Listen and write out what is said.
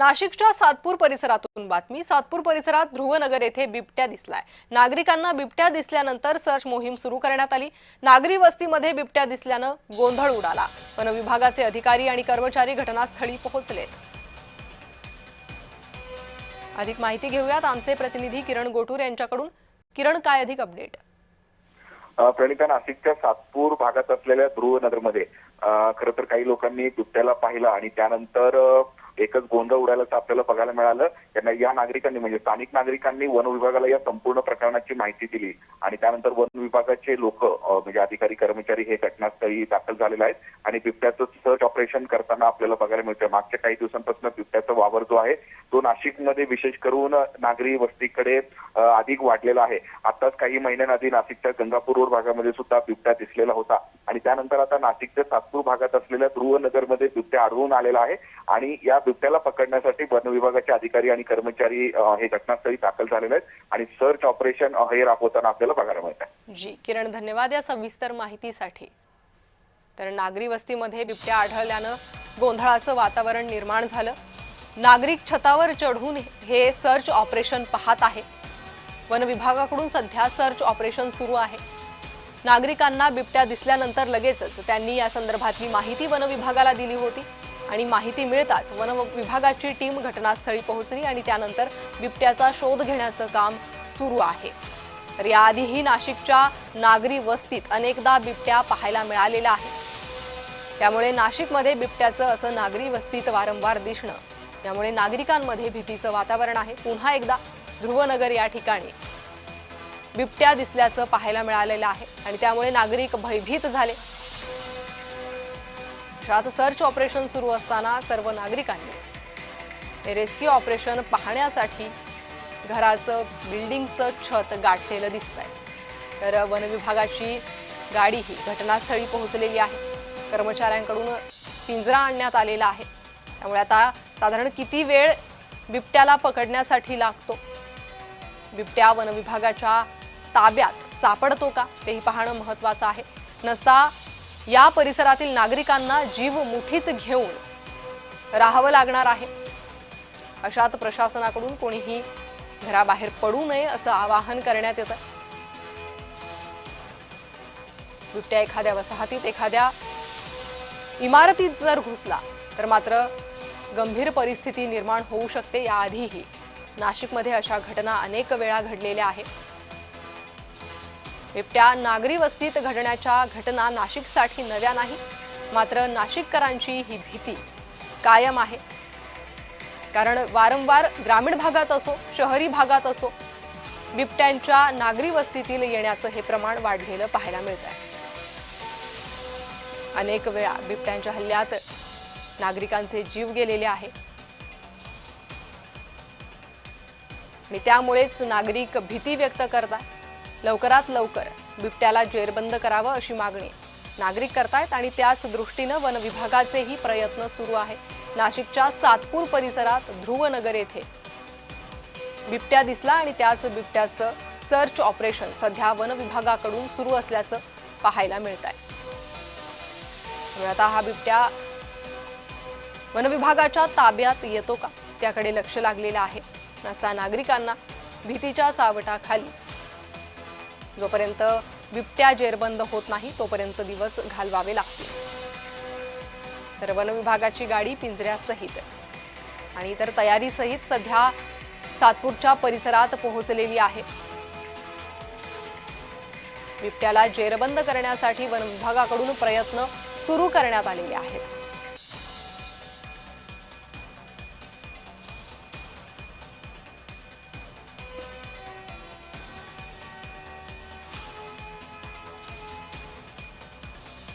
नाशिकच्या सातपूर परिसरातून बातमी। सातपूर परिसरात ध्रुवनगर येथे बिबट्या दिसलाय। नागरिकांना बिबट्या दिसल्यानंतर सर्च मोहीम सुरू करण्यात आली। नागरी वस्तीमध्ये बिबट्या दिसल्यानं गोंधळ उडाला। वन विभागाचे अधिकारी आणि कर्मचारी घटनास्थळी पोहोचलेत। अधिक माहिती घेऊयात आमचे प्रतिनिधी किरण गोटूर यांच्याकडून। किरण, काय अधिक अपडेट? प्रणिता, नाशिकच्या सातपूर भागात असलेल्या ध्रुवनगरमध्ये खरं तर काही लोकांनी बिबट्याला पाहिलं आणि त्यानंतर एकच गोंधळ उडाल्याचं आपल्याला बघायला मिळालं। या नागरिकांनी म्हणजे स्थानिक नागरिकांनी वन विभागाला या संपूर्ण प्रकरणाची माहिती दिली आणि त्यानंतर वन विभागाचे लोक म्हणजे अधिकारी कर्मचारी हे घटनास्थळी दाखल झालेले आहेत आणि बिबट्याचं सर्च ऑपरेशन करताना आपल्याला बघायला मिळतं। मागच्या काही दिवसांपासून बिबट्याचा वावर जो आहे तो नाशिकमध्ये विशेष करून नागरी वस्तीकडे अधिक वाढलेला आहे। आताच काही महिन्यांआधी नाशिकच्या गंगापूर रोड भागामध्ये सुद्धा बिबट्या दिसलेला होता आणि त्यानंतर आता नाशिकच्या सातपूर भागात असलेल्या ध्रुवनगरमध्ये बिबट्या आढळून आलेला आहे आणि या बिबट्याला पकडण्यासाठी वन विभागाचे अधिकारी आणि कर्मचारी हे घटनास्थळी दाखल झालेले आहेत आणि सर्च ऑपरेशन हे राबवताना आपल्याला बघायला मिळत आहे। जी किरण, धन्यवाद या सविस्तर माहितीसाठी। तर नागरी वस्तीमध्ये बिबट्या आढळल्यानं गोंधळाचं वातावरण निर्माण झालं। नागरिक छतावर चढून हे सर्च ऑपरेशन पाहत आहे। वन विभागाकडून सध्या सर्च ऑपरेशन सुरू आहे। नागरिकांना बिबट्या दिसल्यानंतर लगेचच त्यांनी या संदर्भातली माहिती वन विभागाला दिली होती आणि माहिती मिळताच वन विभागाची टीम घटनास्थळी पोहोचली आणि त्यानंतर बिबट्याचा शोध घेण्याचं काम सुरू आहे। तर याआधीही नाशिकच्या नागरी वस्तीत अनेकदा बिबट्या पाहायला मिळालेला आहे। त्यामुळे नाशिकमध्ये बिबट्याचं असं नागरी वस्तीत वारंवार दिसणं यामुळे नागरिकांमध्ये भीतीचं वातावरण आहे। पुन्हा एकदा ध्रुवनगर या ठिकाणी बिबट्या दिसल्याचं पाहायला मिळालेलं आहे आणि त्यामुळे नागरिक भयभीत झाले। सर्च ऑपरेशन सुरू असताना सर्व नागरिकांनी रेस्क्यू ऑपरेशन पाहण्यासाठी घराचं बिल्डिंगचं छत गाठलेलं दिसतंय। तर वन विभागाची गाडी ही घटनास्थळी पोहोचलेली आहे। कर्मचाऱ्यांकडून पिंजरा आणण्यात आलेला आहे। त्यामुळे आता साधारण किती वेळ बिबट्याला पकडण्यासाठी लागतो, बिबट्या वन विभागाच्या ताब्यात सापडतो का तेही पाहणं महत्त्वाचं आहे। नसता या परिसरातील नागरिकांना जीव मुठीत घेऊन राहावं लागणार आहे। अशात प्रशासनाकडून कोणीही घराबाहेर पडू नये असं आवाहन करण्यात येतं। बिबट्या एखाद्या वसाहतीत एखाद्या इमारतीत जर घुसला तर मात्र गंभीर परिस्थिती निर्माण होऊ शकते। याआधीही नाशिकमध्ये अशा घटना अनेक वेळा घडलेल्या आहेत। बिबट्या नागरी वस्तीत घडण्याच्या घटना नाशिकसाठी नव्या नाही, मात्र नाशिककरांची ही भीती कायम आहे। कारण वारंवार ग्रामीण भागात असो शहरी भागात असो बिबट्यांच्या नागरी वस्तीतील येण्याचं हे प्रमाण वाढलेलं पाहायला मिळत आहे। अनेक वेळा बिबट्यांच्या हल्ल्यात नागरिकांचे जीव गेलेले आहेत आणि त्यामुळेच नागरिक भीती व्यक्त करतात। लवकरात लवकर बिबट्याला जेरबंद करावं अशी मागणी नागरिक करतायत आणि त्याच दृष्टीनं वन विभागाचेही प्रयत्न सुरू आहेत। नाशिकच्या सातपूर परिसरात ध्रुवनगर येथे बिबट्या दिसला आणि त्याच बिबट्याचं सर्च ऑपरेशन सध्या वन विभागाकडून सुरू असल्याचं पाहायला मिळत आहे। आता हा बिबट्या वन विभागाच्या ताब्यात येतो का त्याकडे लक्ष लागलेलं आहे। नसा नागरिकांना भीतीच्या सावटाखालीच जोपर्यंत बिबट्या जेरबंद होत नाही तोपर्यंत दिवस घालवावे लागतील। तर वन विभागाची गाडी पिंजऱ्यासहित आणि इतर तयारीसहित सध्या सातपूरच्या परिसरात पोहोचलेली आहे। बिबट्याला जेरबंद करण्यासाठी वन विभागाकडून प्रयत्न सुरू करण्यात आलेले आहेत।